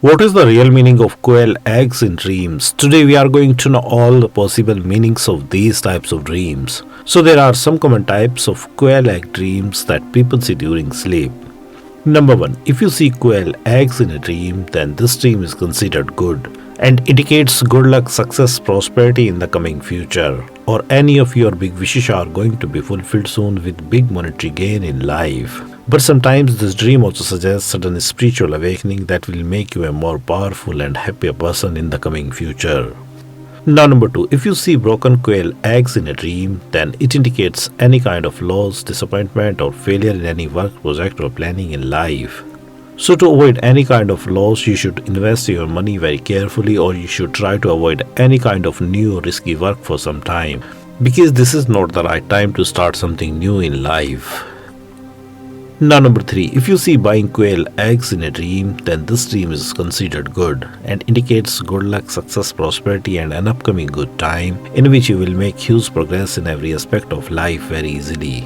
What is the real meaning of quail eggs in dreams? Today we are going to know all the possible meanings of these types of dreams. So there are some common types of quail egg dreams that people see during sleep. Number 1. If you see quail eggs in a dream, then this dream is considered good and indicates good luck, success, prosperity in the coming future, or any of your big wishes are going to be fulfilled soon with big monetary gain in life. But sometimes this dream also suggests sudden spiritual awakening that will make you a more powerful and happier person in the coming future. Now number 2, if you see broken quail eggs in a dream, then it indicates any kind of loss, disappointment or failure in any work, project or planning in life. So to avoid any kind of loss, you should invest your money very carefully, or you should try to avoid any kind of new or risky work for some time, because this is not the right time to start something new in life. Now number 3, if you see buying quail eggs in a dream, then this dream is considered good and indicates good luck, success, prosperity and an upcoming good time in which you will make huge progress in every aspect of life very easily.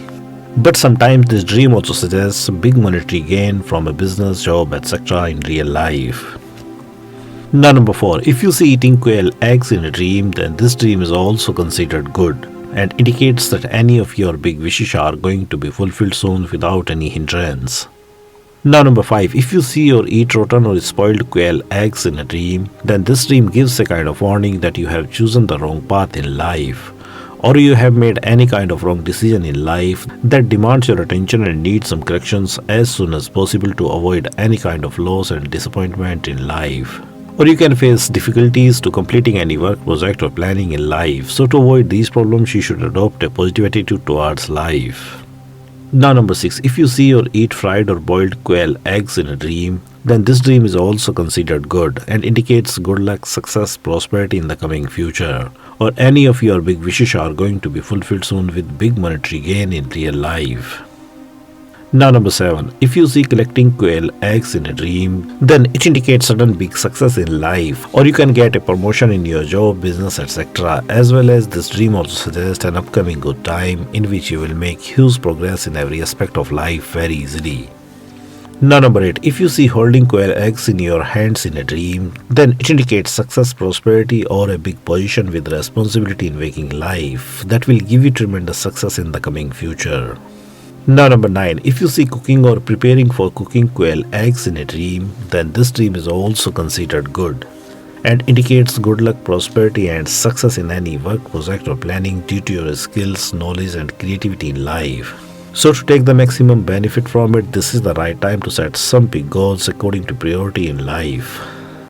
But sometimes this dream also suggests big monetary gain from a business, job, etc. in real life. Now number 4, if you see eating quail eggs in a dream, then this dream is also considered good and indicates that any of your big wishes are going to be fulfilled soon without any hindrance. Now number 5, if you see or eat rotten or spoiled quail eggs in a dream, then this dream gives a kind of warning that you have chosen the wrong path in life, or you have made any kind of wrong decision in life that demands your attention and needs some corrections as soon as possible to avoid any kind of loss and disappointment in life. Or you can face difficulties to completing any work, project or planning in life. So to avoid these problems, you should adopt a positive attitude towards life. Now number 6, if you see or eat fried or boiled quail eggs in a dream, then this dream is also considered good and indicates good luck, success, prosperity in the coming future, or any of your big wishes are going to be fulfilled soon with big monetary gain in real life. Now number 7, if you see collecting quail eggs in a dream, then it indicates sudden big success in life, or you can get a promotion in your job, business, etc. As well as this dream also suggests an upcoming good time in which you will make huge progress in every aspect of life very easily. Now number 8, if you see holding quail eggs in your hands in a dream, then it indicates success, prosperity or a big position with responsibility in waking life that will give you tremendous success in the coming future. Now number 9, if you see cooking or preparing for cooking quail eggs in a dream, then this dream is also considered good and indicates good luck, prosperity and success in any work, project or planning due to your skills, knowledge and creativity in life. So to take the maximum benefit from it, this is the right time to set some big goals according to priority in life.